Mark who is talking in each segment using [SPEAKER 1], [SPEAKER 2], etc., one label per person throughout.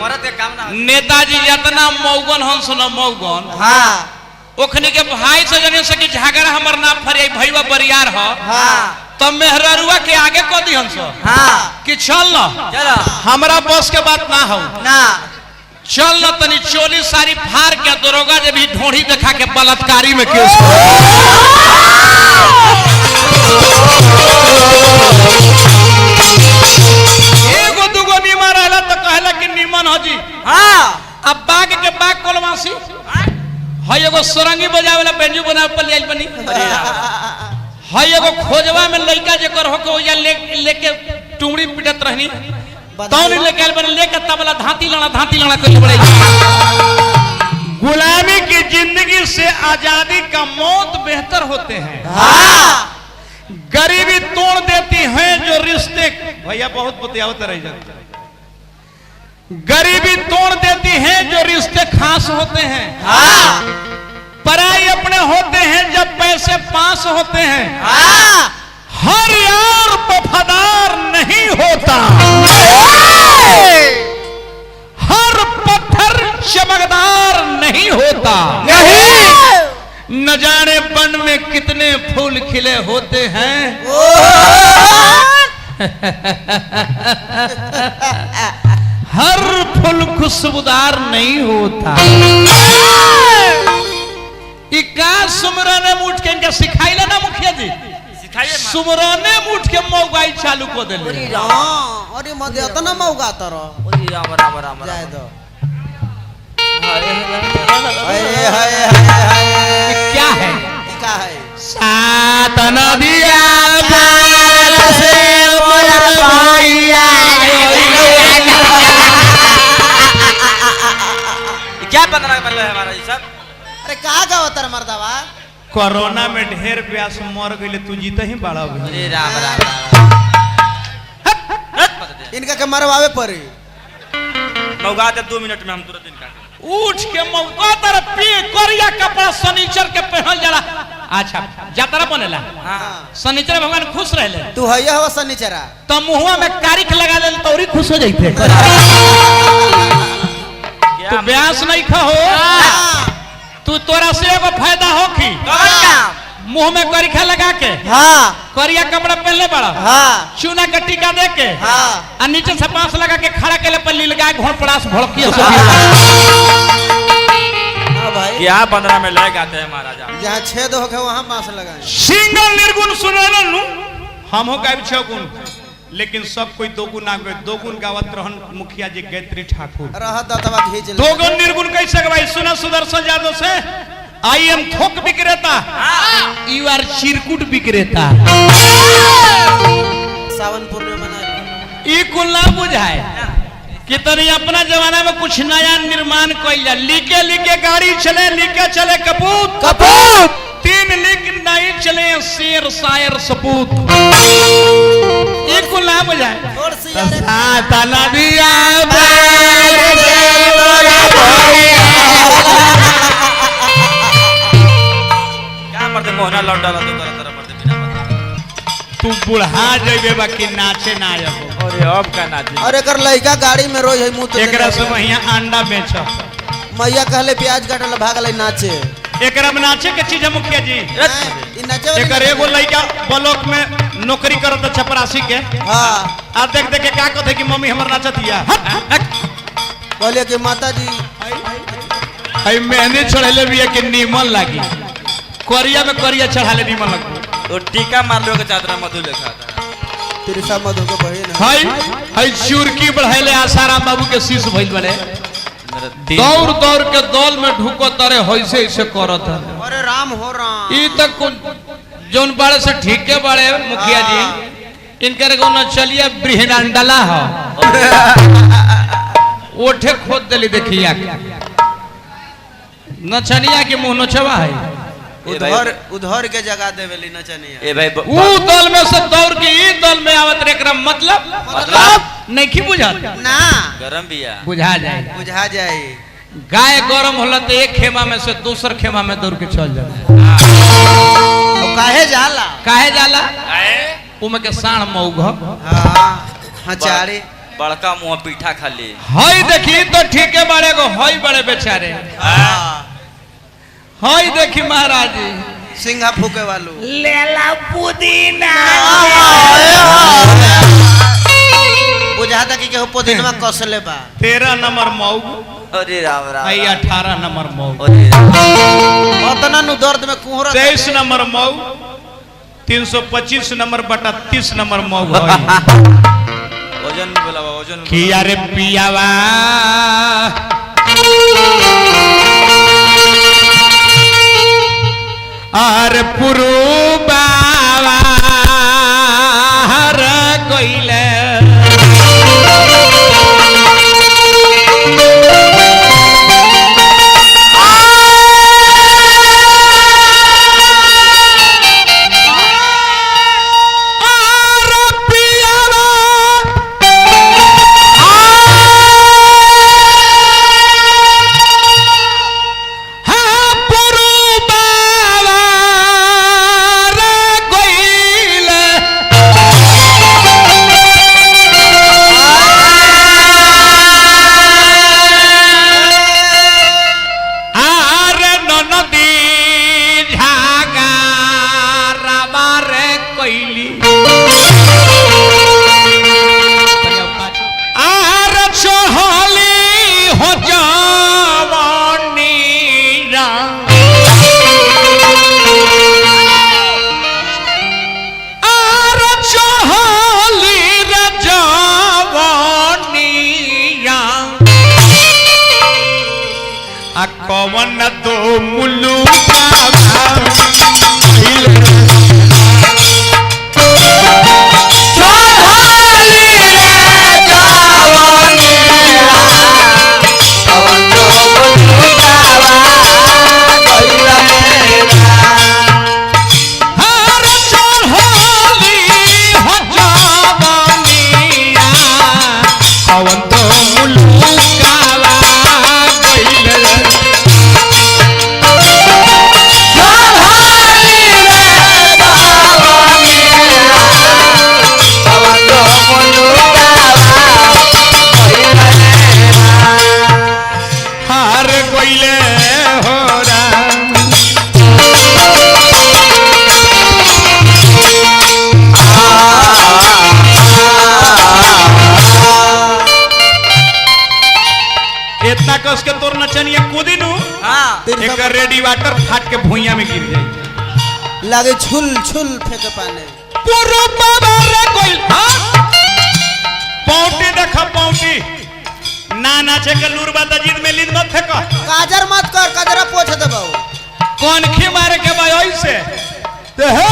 [SPEAKER 1] मरद के काम ना
[SPEAKER 2] नेताजी जितना मौगन हंस न मौगन
[SPEAKER 1] हां
[SPEAKER 2] ओखनी के भाई से जने से कि झगड़ा हमर ना फरे भईवा बरियार ह
[SPEAKER 1] हां
[SPEAKER 2] तो मेहररुआ के आगे को दी हंस
[SPEAKER 1] हां
[SPEAKER 2] कि चल न
[SPEAKER 1] चलो
[SPEAKER 2] हमरा बस के बात ना हो
[SPEAKER 1] ना
[SPEAKER 2] चल न तनी चोली सारी फाड़ के दरोगा जे भी ढोढ़ी दिखा के बलात्कारी में केस एगो दुगो निमन रहला तो कहला कि निमन हो जी
[SPEAKER 1] हां
[SPEAKER 2] अब बाग के बाग कोलवासी हई एगो सरंगी बजावेला बेंजू बनावे पर आइल बनी हई एगो खोजवा में लइका जेकर हो के या लेके टुमड़ी पिटत रहनी तौनी लेके आइल बनी लेके तबला धाती लड़ा कइले बड़े गुलामी की जिंदगी से आजादी का मौत बेहतर होते हैं
[SPEAKER 1] हां
[SPEAKER 2] गरीबी तोड़ देती है जो रिश्ते भैया बहुत बतियावत रह जाते गरीबी तोड़ देती है जो रिश्ते खास होते हैं
[SPEAKER 1] हां
[SPEAKER 2] पराई अपने होते हैं जब पैसे पास होते हैं
[SPEAKER 1] हां
[SPEAKER 2] हर यार वफादार नहीं होता हर पत्थर चमकदार नहीं होता
[SPEAKER 1] नहीं
[SPEAKER 2] न जाने वन में कितने फूल खिले होते हैं हर फूल खुशबूदार नहीं होता इका सुमरने मुठ के इनका सिखाइले ना मुखिया जी
[SPEAKER 1] सिखाइए
[SPEAKER 2] सुमरने मुठ के मौगाई चालू कर देले
[SPEAKER 1] हां अरे मधे इतना मौका तर ओरी राम राम राम जाय दो हाय हाय हाय
[SPEAKER 2] क्या है
[SPEAKER 1] क्या है
[SPEAKER 2] सात नदिया पार से मोर पाइया
[SPEAKER 1] क्या बंदना बन रहा है हमारा ये सब अरे कहाँ का होता मर्दावा
[SPEAKER 2] कोरोना में ढेर प्यास मर गए तू जीते ही बड़ा
[SPEAKER 1] अरे राम राम इनका के मरवावे पड़े मौका दे 2 मिनट में हम तुरंत इनका
[SPEAKER 2] उठ के मौका तर पे कोरिया कपड़ा सनीचर के पहन जाला अच्छा जातरा बनेला
[SPEAKER 1] हां
[SPEAKER 2] सनीचर भगवान खुश रहले
[SPEAKER 1] तू हइया हवा सनीचरा
[SPEAKER 2] तो मुंहवा में कारिख लगा ले तौरी खुश हो जाइते तू ब्यास नहीं खहो तू तोरा से एगो फायदा होखी
[SPEAKER 1] कौन काम
[SPEAKER 2] मुंह में करिखा लगा के
[SPEAKER 1] हां
[SPEAKER 2] करिया कपड़ा पहनले बड़ा
[SPEAKER 1] हां
[SPEAKER 2] चूना का टीका दे के
[SPEAKER 1] हां
[SPEAKER 2] और नीचे से पास लगा के खड़ा केले पर लीलगाय घोड़ पड़ास भड़की
[SPEAKER 1] हां भाई
[SPEAKER 3] क्या 15 में ले आते हैं महाराजा
[SPEAKER 1] जहां छेद हो के वहां पास लगाए
[SPEAKER 2] सिंगल निर्गुण सुनेलन नु हम हो गायब 6 गुण लेकिन सब कोई 2 गुण आ गए 2 गुण गावत रहन मुखिया जी गायत्री ठाकुर
[SPEAKER 1] रहत दतवा खींच ले
[SPEAKER 2] 2 गुण निर्गुण कैसे गवाई सुना सुदर्शन यादव से आई एम थोक विक्रेता यू आर चिरकुट विक्रेता
[SPEAKER 1] सावन पूर्णिमा मना
[SPEAKER 2] ई कुल ना बुझाए कि तनी अपना जमाना में कुछ नया निर्माण कइल जा लिके लिके गाड़ी चले लिके चले कपूत
[SPEAKER 1] कपूत
[SPEAKER 2] 3 लिक नहीं चले शेर शायर सपूत ई कुल ना बुझाए
[SPEAKER 1] और से यार
[SPEAKER 2] सात नदिया
[SPEAKER 3] क्या मरते मोहना लौट डाला तो तरह मरते बिना बता
[SPEAKER 2] तू बुढ़ा जेबे बाकी नाचे ना आबो
[SPEAKER 3] अरे अब का नाची
[SPEAKER 1] और एकर लइका गाड़ी में रोज है मुंह तो
[SPEAKER 2] एकरा से वहिया अंडा बेच
[SPEAKER 1] मैया कहले प्याज काटल भागले नाचे
[SPEAKER 2] एकरा में नाचे के चीज है मुखिया जी
[SPEAKER 1] ई नाचे
[SPEAKER 2] एकर एगो लइका ब्लॉक में नौकरी करत चपरासी के
[SPEAKER 1] हां
[SPEAKER 2] आ देख देख के का कहते कि मम्मी हमर नाचतिया
[SPEAKER 1] कहले कि माताजी
[SPEAKER 2] हई मेहंदी चढ़ले भी कि नीमन लागी कोरिया में कोरिया चढ़ाले नीमन लगी
[SPEAKER 3] तो टीका मार लो के चादरा मधु लिखा था
[SPEAKER 1] तिरसा मधु के बहन
[SPEAKER 2] हई चुरकी बढ़ाइले आसाराम बाबू के शीश भइल बड़े दौड़ दौड़ के दौल में ढुको तरे होइसे ऐसे करत है
[SPEAKER 1] अरे राम हो राम
[SPEAKER 2] ई तक जोन बड़े से ठीक के बड़े मुखिया जी इनकर को न चलिए ब्रिहनांडला हो ओठे खोद देली देखिया नचनिया के मुंह नचवा है
[SPEAKER 1] उधर के जगह देवेली नचनिया
[SPEAKER 3] ए भाई
[SPEAKER 2] ऊ दल में से दौड़ के ई दल में आवत रे एकरा मतलब नहीं की बुझा
[SPEAKER 1] ना
[SPEAKER 3] गरम बिया
[SPEAKER 2] बुझा जाए
[SPEAKER 1] बुझा जाए
[SPEAKER 2] गाय गरम होला तो एक खेमा में से दूसर खेमा में दौड़ के चल जाला
[SPEAKER 1] और काहे जाला
[SPEAKER 2] उमे के साण मौघ
[SPEAKER 1] हां हचारे
[SPEAKER 3] बड़का मुंह पीठा खाली
[SPEAKER 2] हई देखी तो ठीक है बड़े को हई बड़े बेचारे हई देखी महाराज जी
[SPEAKER 1] सिंघा फूके वालू
[SPEAKER 2] लेला पुदीना
[SPEAKER 1] बुझाता कि केहू पुदीना कसले बा
[SPEAKER 2] 13 नंबर मऊ
[SPEAKER 3] अरे राम राम
[SPEAKER 2] आई 18 नंबर मऊ
[SPEAKER 3] अरे
[SPEAKER 1] ओतना नु दर्द में कुहरा
[SPEAKER 2] 23 नंबर मऊ 325 नंबर बटा 30 नंबर मऊ हई
[SPEAKER 3] वजन बोला वजन
[SPEAKER 2] किया रे पियावा आर पुरु बाबा हर कोइले कवन दो मुल्लू कस के तोर नचनिया कूदी नु एक रेडी वाटर फाट के भुइया में गिर जाई
[SPEAKER 1] लागे छुल छुल फेंके पाने
[SPEAKER 2] पुरु बाबा रे कोई हां पौटी देखा पौटी ना नाचे के लूरबा तजीद में लीद मत फेंको
[SPEAKER 1] काजर मत कर काजरा पोछ देबो
[SPEAKER 2] कौन खी मारे के भाई ओइसे तो हे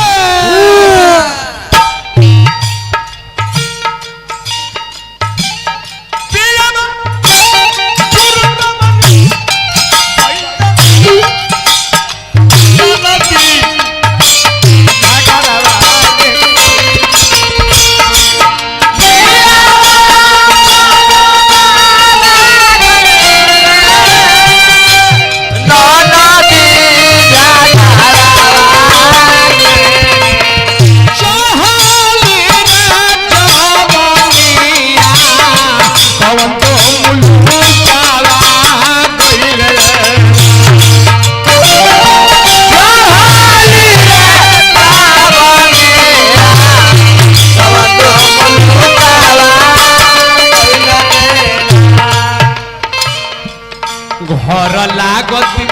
[SPEAKER 2] घर लागत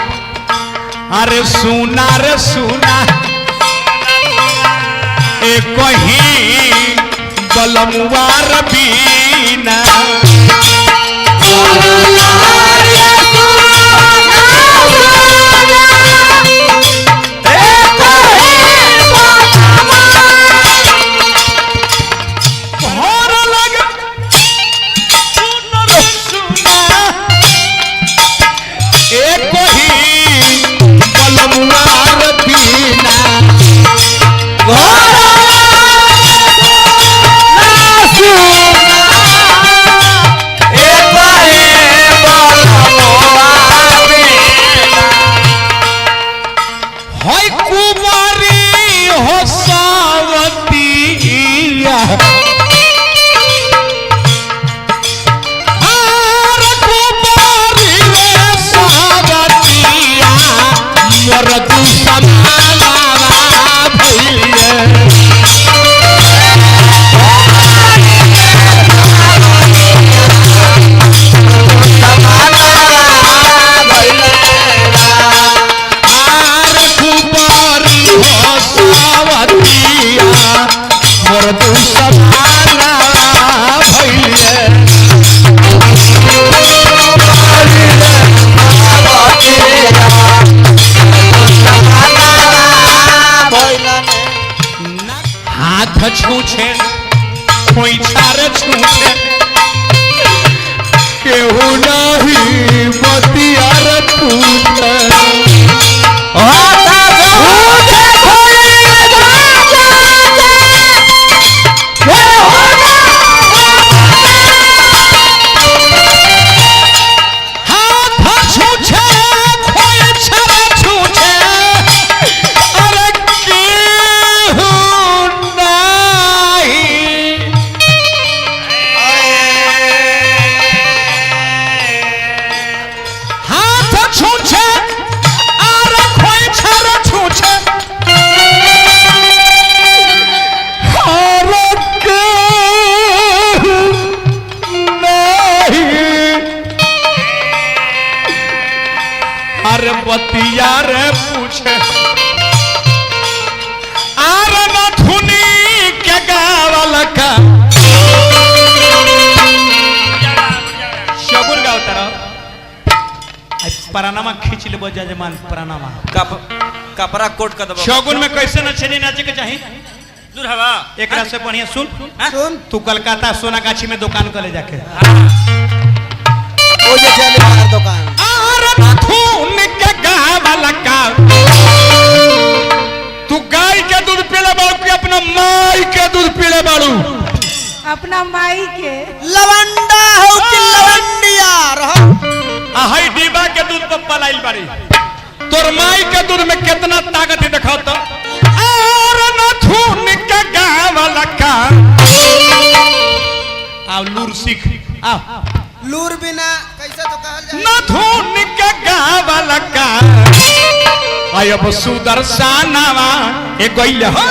[SPEAKER 2] अरे सुना रे सुना एक ही बलमुआर बीना अरे बतिया रे पूछे अरे नथुनी के गावल का शगुन गाओ तारा परानामा खींच लेबो जजमान परानामा
[SPEAKER 1] कपड़ा कोट का दबा
[SPEAKER 2] शगुन में कैसे नचने नाचे के चाहिए
[SPEAKER 3] दूर हवा
[SPEAKER 2] एक रात से बढ़िया सुन
[SPEAKER 1] सुन
[SPEAKER 2] तू कलकत्ता सोनागाछी में दुकान कर ले जाके
[SPEAKER 1] ओ जे चले बाहर दुकान
[SPEAKER 2] अरे नथुन के गावल का तू गाय के दूध पीले बाड़ू कि अपना माई के दूध पीले बाड़ू
[SPEAKER 4] अपना माई के
[SPEAKER 1] लवंडा हो कि लवंडिया रहो
[SPEAKER 2] आहई डिबा के दूध पर पलाइल बाड़ी तोर माई के दूध में कितना ताकत है दिखाओ तो और नथुन के गावल का आओ लूर सीख आओ
[SPEAKER 1] लूर बिना कैसे तो कहल जाए
[SPEAKER 2] नथुन के गावल का आय अब सुदर्शनवा ए गइल हो